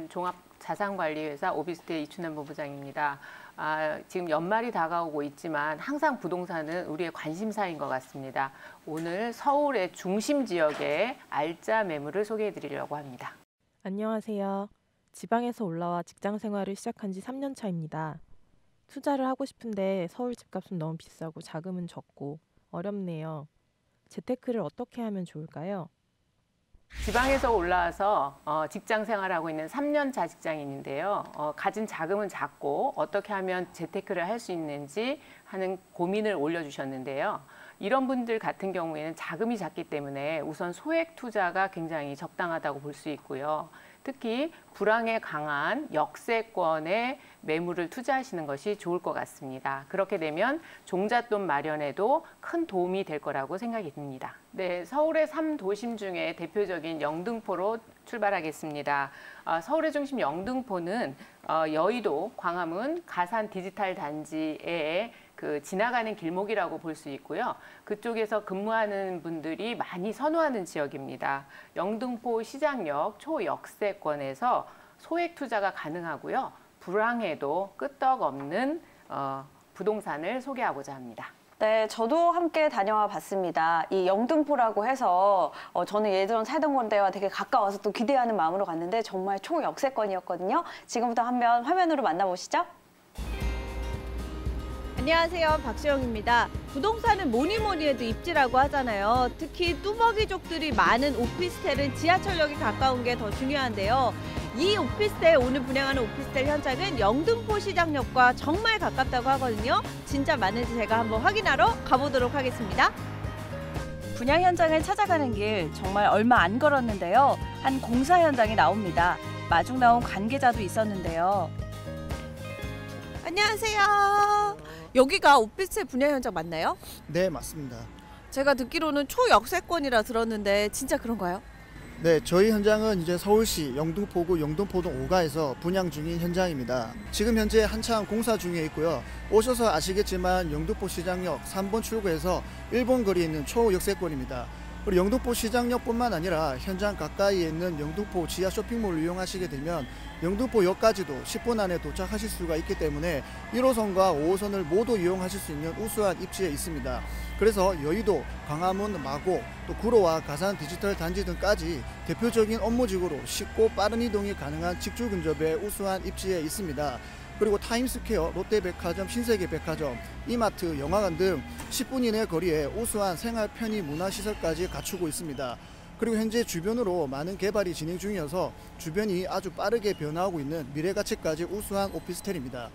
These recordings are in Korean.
종합자산관리회사 오비스텔 이춘남 본부장입니다. 지금 연말이 다가오고 있지만 항상 부동산은 우리의 관심사인 것 같습니다. 오늘 서울의 중심 지역의 알짜 매물을 소개해 드리려고 합니다. 안녕하세요. 지방에서 올라와 직장 생활을 시작한 지 3년 차입니다. 투자를 하고 싶은데 서울 집값은 너무 비싸고 자금은 적고 어렵네요. 재테크를 어떻게 하면 좋을까요? 지방에서 올라와서 직장 생활하고 있는 3년 차 직장인인데요. 가진 자금은 작고 어떻게 하면 재테크를 할 수 있는지 하는 고민을 올려주셨는데요. 이런 분들 같은 경우에는 자금이 작기 때문에 우선 소액 투자가 굉장히 적당하다고 볼 수 있고요. 특히 불황에 강한 역세권에 매물을 투자하시는 것이 좋을 것 같습니다. 그렇게 되면 종잣돈 마련에도 큰 도움이 될 거라고 생각이 듭니다. 네, 서울의 3도심 중에 대표적인 영등포로 출발하겠습니다. 서울의 중심 영등포는 여의도, 광화문, 가산 디지털 단지에 지나가는 길목이라고 볼 수 있고요. 그쪽에서 근무하는 분들이 많이 선호하는 지역입니다. 영등포 시장역 초역세권에서 소액 투자가 가능하고요. 불황에도 끄떡없는 부동산을 소개하고자 합니다. 네, 저도 함께 다녀와 봤습니다. 이 영등포라고 해서 저는 예전 살던 건데와 되게 가까워서 또 기대하는 마음으로 갔는데 정말 초역세권이었거든요. 지금부터 한번 화면으로 만나보시죠. 안녕하세요, 박수영입니다. 부동산은 뭐니 해도 입지라고 하잖아요. 특히 뚜벅이족들이 많은 오피스텔은 지하철역이 가까운 게 더 중요한데요. 이 오피스텔, 오늘 분양하는 오피스텔 현장은 영등포 시장역과 정말 가깝다고 하거든요. 진짜 맞는지 제가 한번 확인하러 가보도록 하겠습니다. 분양 현장을 찾아가는 길 정말 얼마 안 걸었는데요. 한 공사 현장이 나옵니다. 마중 나온 관계자도 있었는데요. 안녕하세요. 여기가 오피스텔 분양 현장 맞나요? 네, 맞습니다. 제가 듣기로는 초역세권이라 들었는데 진짜 그런가요? 네, 저희 현장은 이제 서울시 영등포구 영등포동 5가에서 분양 중인 현장입니다. 지금 현재 한창 공사 중에 있고요. 오셔서 아시겠지만 영등포 시장역 3번 출구에서 1번 거리에 있는 초역세권입니다. 그리고 영등포 시장역뿐만 아니라 현장 가까이에 있는 영등포 지하 쇼핑몰을 이용하시게 되면 영등포역까지도 10분 안에 도착하실 수가 있기 때문에 1호선과 5호선을 모두 이용하실 수 있는 우수한 입지에 있습니다. 그래서 여의도, 광화문, 마고, 또 구로와 가산 디지털 단지 등까지 대표적인 업무지구로 쉽고 빠른 이동이 가능한 직주 근접의 우수한 입지에 있습니다. 그리고 타임스퀘어, 롯데백화점, 신세계백화점, 이마트, 영화관 등 10분 이내 거리에 우수한 생활 편의 문화시설까지 갖추고 있습니다. 그리고 현재 주변으로 많은 개발이 진행 중이어서 주변이 아주 빠르게 변화하고 있는 미래가치까지 우수한 오피스텔입니다.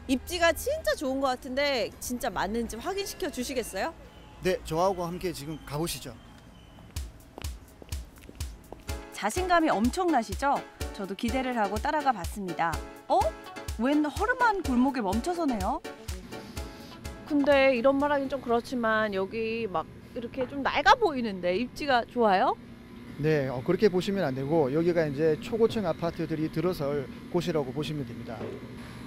입지가 진짜 좋은 것 같은데 진짜 맞는지 확인시켜 주시겠어요? 네, 저하고 함께 지금 가보시죠. 자신감이 엄청나시죠? 저도 기대를 하고 따라가 봤습니다. 웬 허름한 골목에 멈춰서네요. 근데 이런 말 하긴 좀 그렇지만 여기 막 이렇게 좀 낡아 보이는데 입지가 좋아요? 네, 그렇게 보시면 안 되고 여기가 이제 초고층 아파트들이 들어설 곳이라고 보시면 됩니다.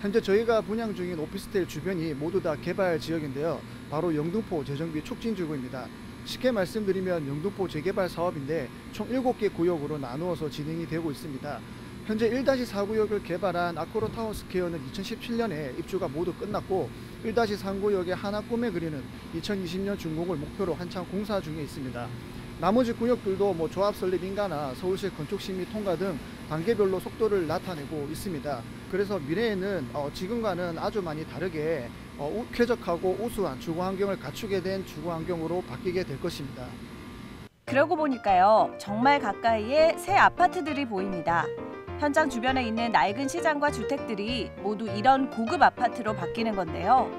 현재 저희가 분양 중인 오피스텔 주변이 모두 다 개발 지역인데요. 바로 영등포 재정비 촉진지구입니다. 쉽게 말씀드리면 영등포 재개발 사업인데 총 7개 구역으로 나누어서 진행이 되고 있습니다. 현재 1-4구역을 개발한 아코르타운스퀘어는 2017년에 입주가 모두 끝났고 1-3구역의 하나 꿈에 그리는 2020년 준공을 목표로 한창 공사 중에 있습니다. 나머지 구역들도 조합 설립 인가나 서울시 건축심의 통과 등 단계별로 속도를 나타내고 있습니다. 그래서 미래에는 지금과는 아주 많이 다르게 쾌적하고 우수한 주거 환경을 갖추게 된 주거 환경으로 바뀌게 될 것입니다. 그러고 보니까요, 정말 가까이에 새 아파트들이 보입니다. 현장 주변에 있는 낡은 시장과 주택들이 모두 이런 고급 아파트로 바뀌는 건데요.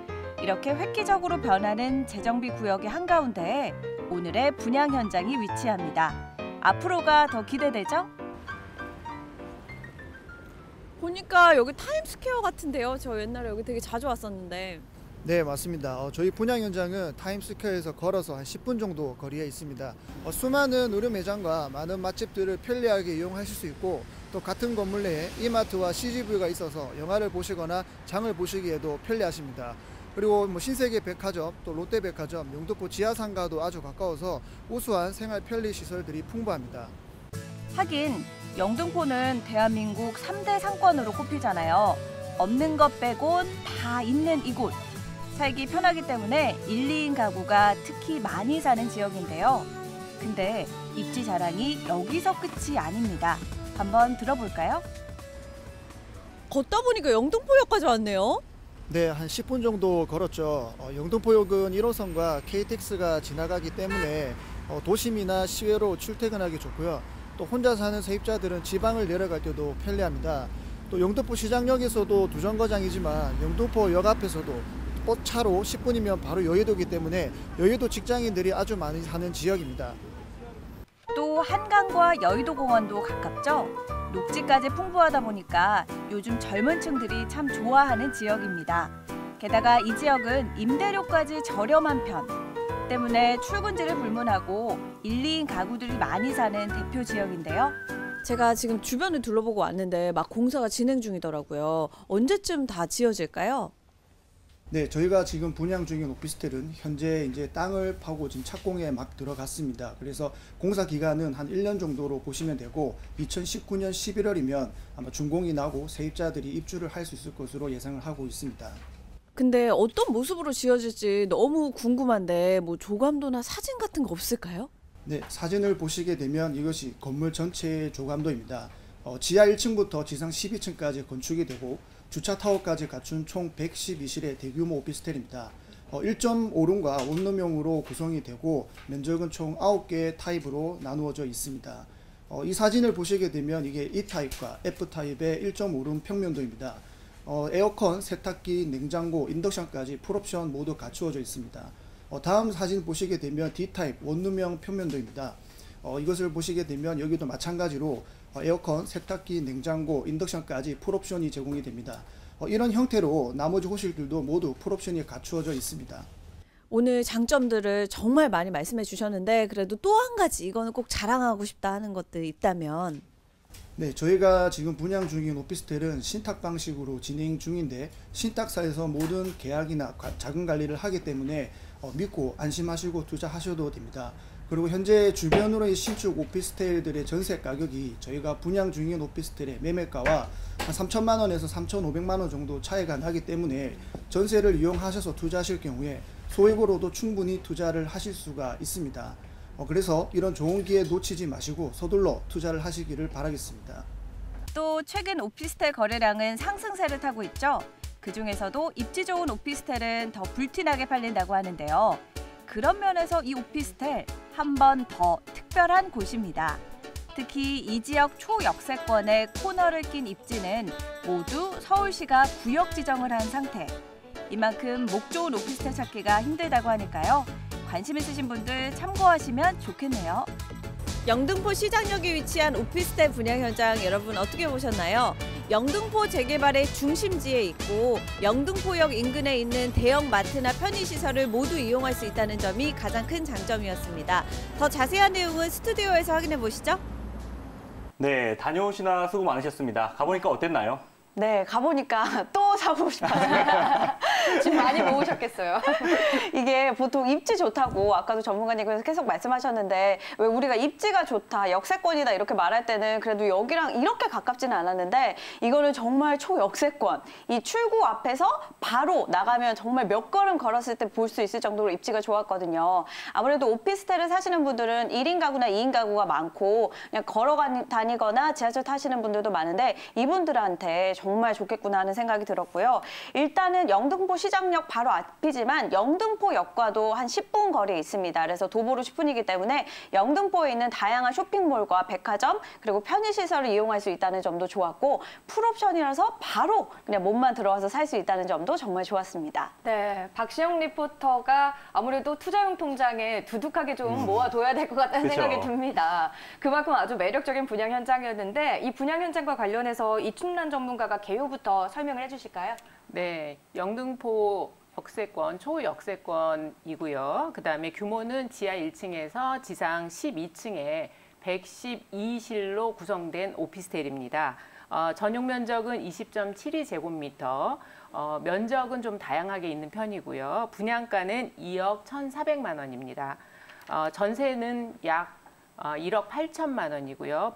이렇게 획기적으로 변하는 재정비 구역의 한가운데에 오늘의 분양 현장이 위치합니다. 앞으로가 더 기대되죠? 보니까 여기 타임스퀘어 같은데요. 저 옛날에 여기 되게 자주 왔었는데. 네, 맞습니다. 저희 분양 현장은 타임스퀘어에서 걸어서 한 10분 정도 거리에 있습니다. 수많은 의류 매장과 많은 맛집들을 편리하게 이용하실 수 있고 또 같은 건물 내에 이마트와 CGV가 있어서 영화를 보시거나 장을 보시기에도 편리하십니다. 그리고 신세계백화점, 또 롯데백화점, 영등포 지하상가도 아주 가까워서 우수한 생활 편리 시설들이 풍부합니다. 하긴 영등포는 대한민국 3대 상권으로 꼽히잖아요. 없는 것 빼곤 다 있는 이곳. 살기 편하기 때문에 1, 2인 가구가 특히 많이 사는 지역인데요. 근데 입지 자랑이 여기서 끝이 아닙니다. 한번 들어볼까요? 걷다 보니까 영등포역까지 왔네요. 네, 한 10분 정도 걸었죠. 영등포역은 1호선과 KTX가 지나가기 때문에 도심이나 시외로 출퇴근하기 좋고요. 또 혼자 사는 세입자들은 지방을 내려갈 때도 편리합니다. 또 영등포 시장역에서도 두 정거장이지만 영등포역 앞에서도 차로 10분이면 바로 여의도이기 때문에 여의도 직장인들이 아주 많이 사는 지역입니다. 또 한강과 여의도 공원도 가깝죠. 녹지까지 풍부하다 보니까 요즘 젊은 층들이 참 좋아하는 지역입니다. 게다가 이 지역은 임대료까지 저렴한 편 때문에 출근지를 불문하고 1, 2인 가구들이 많이 사는 대표 지역인데요. 제가 지금 주변을 둘러보고 왔는데 막 공사가 진행 중이더라고요. 언제쯤 다 지어질까요? 네, 저희가 지금 분양 중인 오피스텔은 현재 이제 땅을 파고 지금 착공에 막 들어갔습니다. 그래서 공사 기간은 한 1년 정도로 보시면 되고 2019년 11월이면 아마 준공이 나고 세입자들이 입주를 할 수 있을 것으로 예상을 하고 있습니다. 근데 어떤 모습으로 지어질지 너무 궁금한데 뭐 조감도나 사진 같은 거 없을까요? 네, 사진을 보시게 되면 이것이 건물 전체의 조감도입니다. 지하 1층부터 지상 12층까지 건축이 되고 주차 타워까지 갖춘 총 112실의 대규모 오피스텔입니다. 1.5룸과 원룸형으로 구성이 되고 면적은 총 9개의 타입으로 나누어져 있습니다. 이 사진을 보시게 되면 이게 E타입과 F타입의 1.5룸 평면도입니다. 에어컨, 세탁기, 냉장고, 인덕션까지 풀옵션 모두 갖추어져 있습니다. 다음 사진 보시게 되면 D타입 원룸형 평면도입니다. 이것을 보시게 되면 여기도 마찬가지로 에어컨, 세탁기, 냉장고, 인덕션까지 풀옵션이 제공이 됩니다. 이런 형태로 나머지 호실들도 모두 풀옵션이 갖추어져 있습니다. 오늘 장점들을 정말 많이 말씀해 주셨는데 그래도 또 한 가지 이거는 꼭 자랑하고 싶다 하는 것들이 있다면? 네, 저희가 지금 분양 중인 오피스텔은 신탁 방식으로 진행 중인데 신탁사에서 모든 계약이나 자금 관리를 하기 때문에 믿고 안심하시고 투자하셔도 됩니다. 그리고 현재 주변으로의 신축 오피스텔들의 전세 가격이 저희가 분양 중인 오피스텔의 매매가와 한 3천만 원에서 3,500만 원 정도 차이가 나기 때문에 전세를 이용하셔서 투자하실 경우에 소액으로도 충분히 투자를 하실 수가 있습니다. 그래서 이런 좋은 기회 놓치지 마시고 서둘러 투자를 하시기를 바라겠습니다. 또 최근 오피스텔 거래량은 상승세를 타고 있죠. 그중에서도 입지 좋은 오피스텔은 더 불티나게 팔린다고 하는데요. 그런 면에서 이 오피스텔 한 번 더 특별한 곳입니다. 특히 이 지역 초역세권에 코너를 낀 입지는 모두 서울시가 구역 지정을 한 상태. 이만큼 목 좋은 오피스텔 찾기가 힘들다고 하니까요. 관심 있으신 분들 참고하시면 좋겠네요. 영등포 시장역에 위치한 오피스텔 분양 현장 여러분 어떻게 보셨나요? 영등포 재개발의 중심지에 있고 영등포역 인근에 있는 대형 마트나 편의시설을 모두 이용할 수 있다는 점이 가장 큰 장점이었습니다. 더 자세한 내용은 스튜디오에서 확인해 보시죠. 네, 다녀오시나 수고 많으셨습니다. 가보니까 어땠나요? 네, 가보니까 또 사고 싶었습니다. 지금 많이 모으셨겠어요. 이게 보통 입지 좋다고 아까도 전문가님께서 계속 말씀하셨는데 왜 우리가 입지가 좋다, 역세권이다 이렇게 말할 때는 그래도 여기랑 이렇게 가깝지는 않았는데 이거는 정말 초역세권. 이 출구 앞에서 바로 나가면 정말 몇 걸음 걸었을 때 볼 수 있을 정도로 입지가 좋았거든요. 아무래도 오피스텔을 사시는 분들은 1인 가구나 2인 가구가 많고 그냥 걸어 다니거나 지하철 타시는 분들도 많은데 이분들한테 정말 좋겠구나 하는 생각이 들었고요. 일단은 영등포 시장역 바로 앞이지만 영등포역과도 한 10분 거리에 있습니다. 그래서 도보로 10분이기 때문에 영등포에 있는 다양한 쇼핑몰과 백화점 그리고 편의시설을 이용할 수 있다는 점도 좋았고 풀옵션이라서 바로 그냥 몸만 들어와서 살 수 있다는 점도 정말 좋았습니다. 네, 박시영 리포터가 아무래도 투자용 통장에 두둑하게 좀 모아둬야 될 것 같다는 그쵸. 생각이 듭니다. 그만큼 아주 매력적인 분양 현장이었는데 이 분양 현장과 관련해서 이춘란 전문가가 개요부터 설명을 해주실까요? 네, 영등포 역세권, 초역세권이고요. 그다음에 규모는 지하 1층에서 지상 12층에 112실로 구성된 오피스텔입니다. 전용 면적은 20.72제곱미터, 면적은 좀 다양하게 있는 편이고요. 분양가는 2억 1,400만 원입니다. 전세는 약 1억 8천만 원이고요.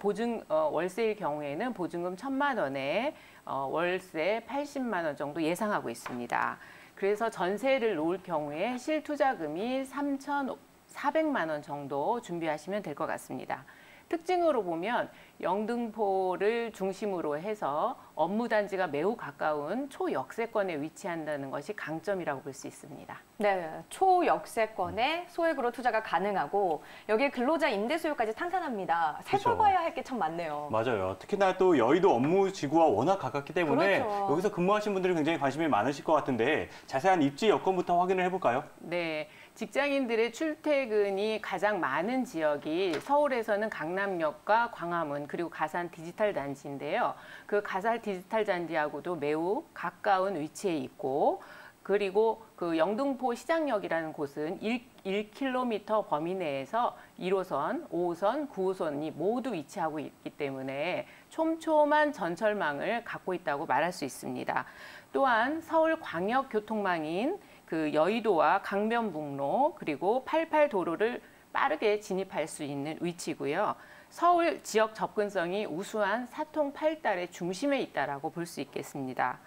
월세일 경우에는 보증금 1,000만 원에 월세 80만 원 정도 예상하고 있습니다. 그래서 전세를 놓을 경우에 실투자금이 3,400만 원 정도 준비하시면 될 것 같습니다. 특징으로 보면 영등포를 중심으로 해서 업무단지가 매우 가까운 초역세권에 위치한다는 것이 강점이라고 볼 수 있습니다. 네, 초역세권에 소액으로 투자가 가능하고 여기에 근로자 임대 수요까지 탄탄합니다. 살펴봐야 할 게 참 많네요. 맞아요. 특히나 또 여의도 업무지구와 워낙 가깝기 때문에 그렇죠. 여기서 근무하신 분들이 굉장히 관심이 많으실 것 같은데 자세한 입지 여건부터 확인을 해볼까요? 네, 직장인들의 출퇴근이 가장 많은 지역이 서울에서는 강남역과 광화문 그리고 가산 디지털 단지인데요. 그 가산 디지털 단지하고도 매우 가까운 위치에 있고 그리고 그 영등포 시장역이라는 곳은 1km 범위 내에서 1호선, 5호선, 9호선이 모두 위치하고 있기 때문에 촘촘한 전철망을 갖고 있다고 말할 수 있습니다. 또한 서울광역교통망인 그 여의도와 강변북로 그리고 88도로를 빠르게 진입할 수 있는 위치고요. 서울 지역 접근성이 우수한 사통팔달의 중심에 있다라고 볼 수 있겠습니다.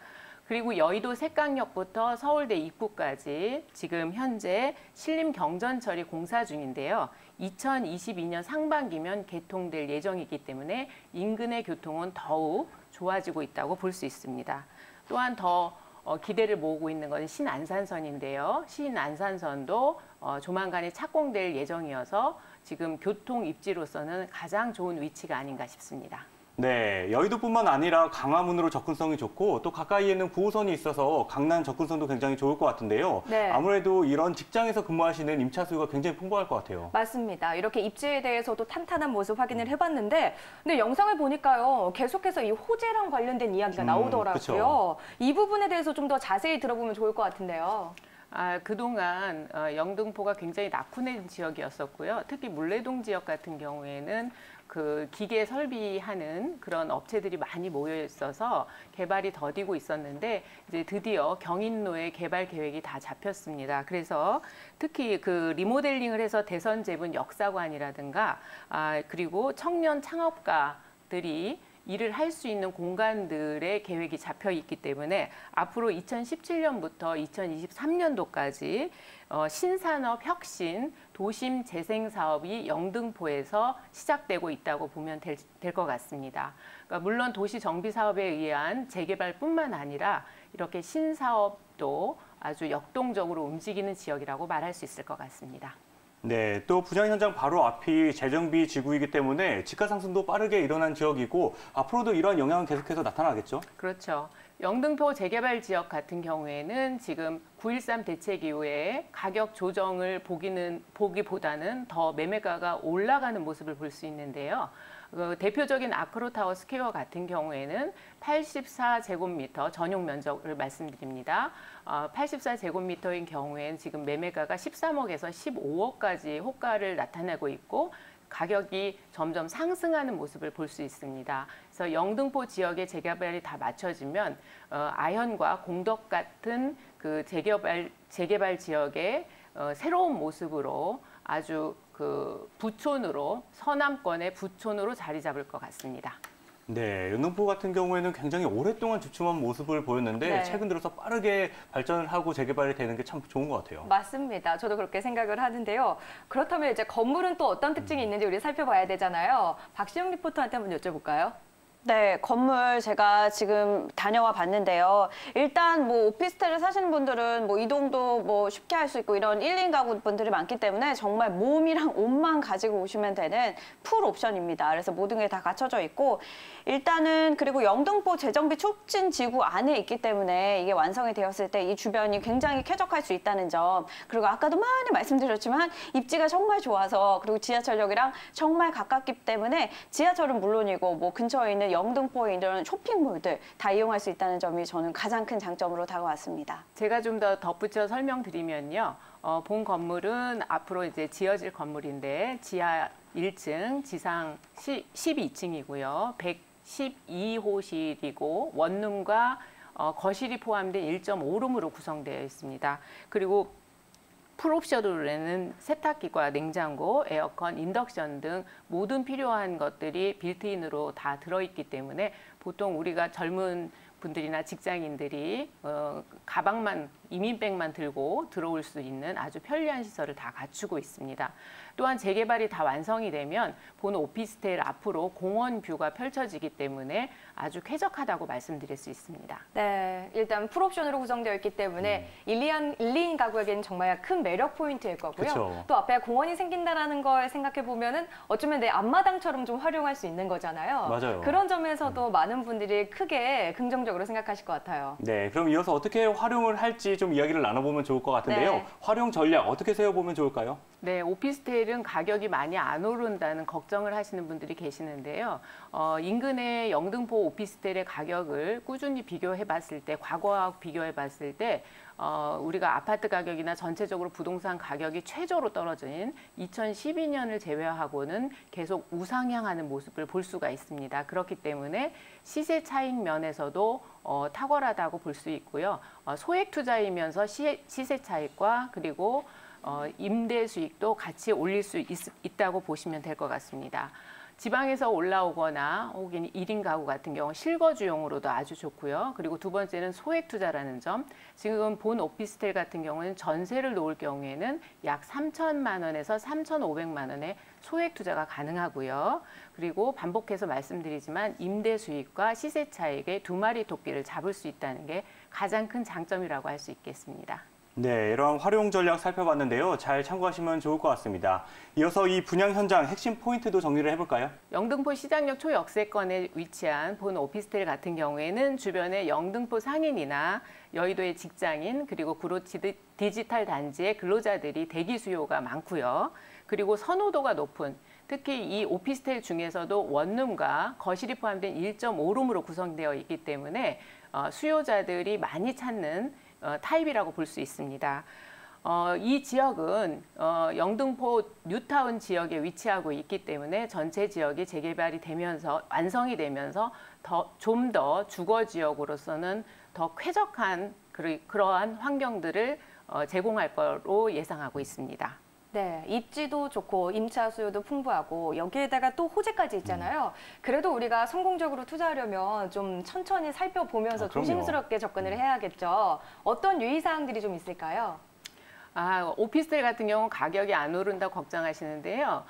그리고 여의도 색강역부터 서울대 입구까지 지금 현재 신림경전철이 공사 중인데요. 2022년 상반기면 개통될 예정이기 때문에 인근의 교통은 더욱 좋아지고 있다고 볼 수 있습니다. 또한 더 기대를 모으고 있는 것은 신안산선인데요. 신안산선도 조만간에 착공될 예정이어서 지금 교통 입지로서는 가장 좋은 위치가 아닌가 싶습니다. 네, 여의도뿐만 아니라 강화문으로 접근성이 좋고 또 가까이에는 9호선이 있어서 강남 접근성도 굉장히 좋을 것 같은데요. 네. 아무래도 이런 직장에서 근무하시는 임차 수요가 굉장히 풍부할 것 같아요. 맞습니다. 이렇게 입지에 대해서도 탄탄한 모습 확인을 해봤는데 근데 영상을 보니까요. 계속해서 이 호재랑 관련된 이야기가 나오더라고요. 그쵸. 이 부분에 대해서 좀 더 자세히 들어보면 좋을 것 같은데요. 그동안 영등포가 굉장히 낙후된 지역이었었고요. 특히 물레동 지역 같은 경우에는 그 기계 설비하는 그런 업체들이 많이 모여 있어서 개발이 더디고 있었는데 이제 드디어 경인로의 개발 계획이 다 잡혔습니다. 그래서 특히 그 리모델링을 해서 대선 제분 역사관이라든가 그리고 청년 창업가들이 일을 할 수 있는 공간들의 계획이 잡혀 있기 때문에 앞으로 2017년부터 2023년도까지 신산업 혁신 도심 재생 사업이 영등포에서 시작되고 있다고 보면 될 것 같습니다. 그러니까 물론 도시 정비 사업에 의한 재개발뿐만 아니라 이렇게 신사업도 아주 역동적으로 움직이는 지역이라고 말할 수 있을 것 같습니다. 네, 또 분양 현장 바로 앞이 재정비 지구이기 때문에 집가 상승도 빠르게 일어난 지역이고 앞으로도 이러한 영향은 계속해서 나타나겠죠? 그렇죠. 영등포 재개발 지역 같은 경우에는 지금 9.13 대책 이후에 가격 조정을 보기보다는 더 매매가가 올라가는 모습을 볼 수 있는데요. 대표적인 아크로타워 스퀘어 같은 경우에는 84제곱미터 전용 면적을 말씀드립니다. 84제곱미터인 경우에는 지금 매매가가 13억에서 15억까지 호가를 나타내고 있고 가격이 점점 상승하는 모습을 볼 수 있습니다. 그래서 영등포 지역의 재개발이 다 맞춰지면 아현과 공덕 같은 그 재개발 지역의 새로운 모습으로 아주 그 부촌으로 서남권의 부촌으로 자리 잡을 것 같습니다. 네, 영등포 같은 경우에는 굉장히 오랫동안 주춤한 모습을 보였는데 네. 최근 들어서 빠르게 발전을 하고 재개발이 되는 게 참 좋은 것 같아요. 맞습니다. 저도 그렇게 생각을 하는데요. 그렇다면 이제 건물은 또 어떤 특징이 있는지 우리 살펴봐야 되잖아요. 박시영 리포터한테 한번 여쭤볼까요? 네, 건물 제가 지금 다녀와 봤는데요. 일단 뭐 오피스텔을 사시는 분들은 뭐 이동도 뭐 쉽게 할 수 있고 이런 1인 가구 분들이 많기 때문에 정말 몸이랑 옷만 가지고 오시면 되는 풀 옵션입니다. 그래서 모든 게 다 갖춰져 있고 일단은 그리고 영등포 재정비 촉진 지구 안에 있기 때문에 이게 완성이 되었을 때 이 주변이 굉장히 쾌적할 수 있다는 점 그리고 아까도 많이 말씀드렸지만 입지가 정말 좋아서 그리고 지하철역이랑 정말 가깝기 때문에 지하철은 물론이고 뭐 근처에 있는 영등포에 있는 쇼핑몰들 다 이용할 수 있다는 점이 저는 가장 큰 장점으로 다가왔습니다. 제가 좀 더 덧붙여 설명드리면요. 본 건물은 앞으로 이제 지어질 건물인데 지하 1층, 지상 12층이고요. 112호실이고 원룸과 거실이 포함된 1.5룸으로 구성되어 있습니다. 그리고 풀옵션으로는 세탁기과 냉장고, 에어컨, 인덕션 등 모든 필요한 것들이 빌트인으로 다 들어있기 때문에 보통 우리가 젊은 분들이나 직장인들이 가방만, 이민백만 들고 들어올 수 있는 아주 편리한 시설을 다 갖추고 있습니다. 또한 재개발이 다 완성이 되면 본 오피스텔 앞으로 공원 뷰가 펼쳐지기 때문에 아주 쾌적하다고 말씀드릴 수 있습니다. 네, 일단 풀옵션으로 구성되어 있기 때문에 1, 2인 가구에게는 정말 큰 매력 포인트일 거고요. 그쵸. 또 앞에 공원이 생긴다는 걸 생각해 보면은 어쩌면 내 앞마당처럼 좀 활용할 수 있는 거잖아요. 맞아요. 그런 점에서도 많은 분들이 크게 긍정적으로 생각하실 것 같아요. 네, 그럼 이어서 어떻게 활용을 할지 좀 이야기를 나눠보면 좋을 것 같은데요. 네. 활용 전략 어떻게 세워보면 좋을까요? 네, 오피스텔은 가격이 많이 안 오른다는 걱정을 하시는 분들이 계시는데요. 인근의 영등포 오피스텔의 가격을 꾸준히 비교해 봤을 때, 과거와 비교해 봤을 때 우리가 아파트 가격이나 전체적으로 부동산 가격이 최저로 떨어진 2012년을 제외하고는 계속 우상향하는 모습을 볼 수가 있습니다. 그렇기 때문에 시세 차익 면에서도 탁월하다고 볼 수 있고요. 소액 투자이면서 시세 차익과 그리고 임대 수익도 같이 올릴 수 있다고 보시면 될 것 같습니다. 지방에서 올라오거나 혹은 1인 가구 같은 경우 실거주용으로도 아주 좋고요. 그리고 두 번째는 소액 투자라는 점. 지금 본 오피스텔 같은 경우는 전세를 놓을 경우에는 약 3천만 원에서 3,500만 원의 소액 투자가 가능하고요. 그리고 반복해서 말씀드리지만 임대 수익과 시세 차익의 두 마리 토끼를 잡을 수 있다는 게 가장 큰 장점이라고 할 수 있겠습니다. 네, 이러한 활용 전략 살펴봤는데요. 잘 참고하시면 좋을 것 같습니다. 이어서 이 분양 현장 핵심 포인트도 정리를 해볼까요? 영등포 시장역 초역세권에 위치한 본 오피스텔 같은 경우에는 주변에 영등포 상인이나 여의도의 직장인 그리고 구로 디지털 단지의 근로자들이 대기 수요가 많고요. 그리고 선호도가 높은 특히 이 오피스텔 중에서도 원룸과 거실이 포함된 1.5룸으로 구성되어 있기 때문에 수요자들이 많이 찾는 타입이라고 볼 수 있습니다. 이 지역은 영등포 뉴타운 지역에 위치하고 있기 때문에 전체 지역이 재개발이 되면서 완성이 되면서 좀 더 주거 지역으로서는 더 쾌적한 그러한 환경들을 제공할 거로 예상하고 있습니다. 네, 입지도 좋고 임차 수요도 풍부하고 여기에다가 또 호재까지 있잖아요. 그래도 우리가 성공적으로 투자하려면 좀 천천히 살펴보면서 조심스럽게 접근을 해야겠죠. 어떤 유의사항들이 좀 있을까요? 오피스텔 같은 경우는 가격이 안 오른다고 걱정하시는데요.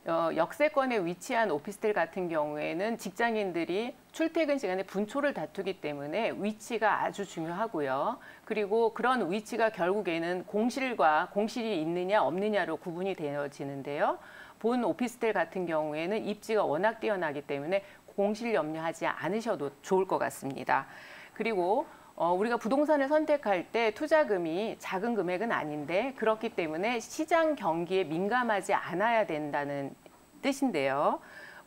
역세권에 위치한 오피스텔 같은 경우에는 직장인들이 출퇴근 시간에 분초를 다투기 때문에 위치가 아주 중요하고요. 그리고 그런 위치가 결국에는 공실이 있느냐 없느냐로 구분이 되어지는데요. 본 오피스텔 같은 경우에는 입지가 워낙 뛰어나기 때문에 공실 염려하지 않으셔도 좋을 것 같습니다. 그리고 우리가 부동산을 선택할 때 투자금이 작은 금액은 아닌데 그렇기 때문에 시장 경기에 민감하지 않아야 된다는 뜻인데요.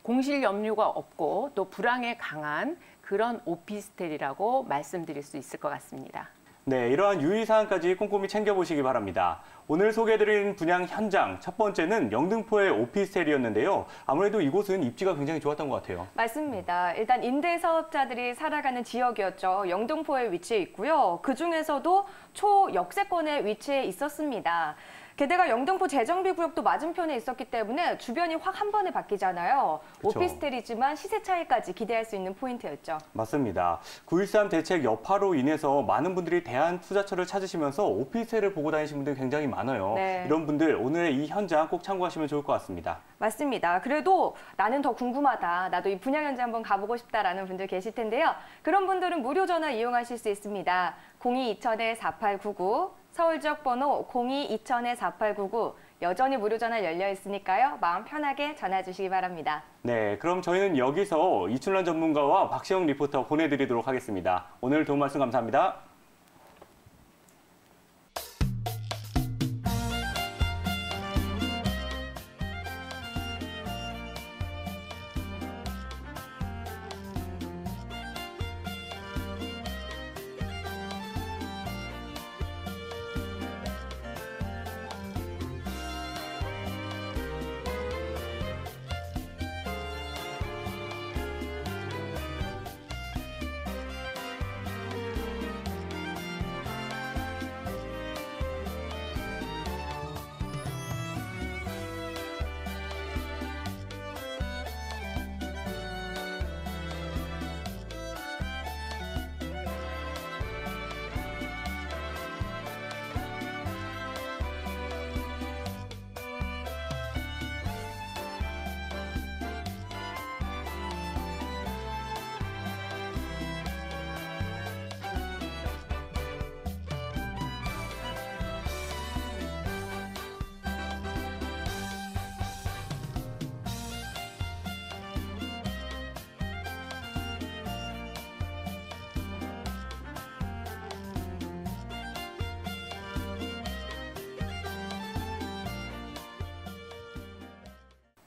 공실 염려가 없고 또 불황에 강한 그런 오피스텔이라고 말씀드릴 수 있을 것 같습니다. 네, 이러한 유의사항까지 꼼꼼히 챙겨보시기 바랍니다. 오늘 소개해드린 분양 현장 첫 번째는 영등포의 오피스텔이었는데요. 아무래도 이곳은 입지가 굉장히 좋았던 것 같아요. 맞습니다. 일단 임대사업자들이 살아가는 지역이었죠. 영등포에 위치해 있고요. 그중에서도 초역세권에 위치해 있었습니다. 게다가 영등포 재정비 구역도 맞은편에 있었기 때문에 주변이 확 한 번에 바뀌잖아요. 그쵸. 오피스텔이지만 시세 차이까지 기대할 수 있는 포인트였죠. 맞습니다. 9.13 대책 여파로 인해서 많은 분들이 대한투자처를 찾으시면서 오피스텔을 보고 다니신 분들이 굉장히 많아요. 네. 이런 분들 오늘의 이 현장 꼭 참고하시면 좋을 것 같습니다. 맞습니다. 그래도 나는 더 궁금하다. 나도 이 분양 현장 한번 가보고 싶다라는 분들 계실 텐데요. 그런 분들은 무료 전화 이용하실 수 있습니다. 02-2000-4899 서울 지역 번호 02-2000-4899 여전히 무료 전화 열려 있으니까요. 마음 편하게 전화 주시기 바랍니다. 네, 그럼 저희는 여기서 이춘란 전문가와 박시영 리포터 보내드리도록 하겠습니다. 오늘 도움 말씀 감사합니다.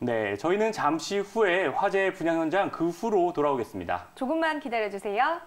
네, 저희는 잠시 후에 화재 분양 현장 그 후로 돌아오겠습니다. 조금만 기다려주세요.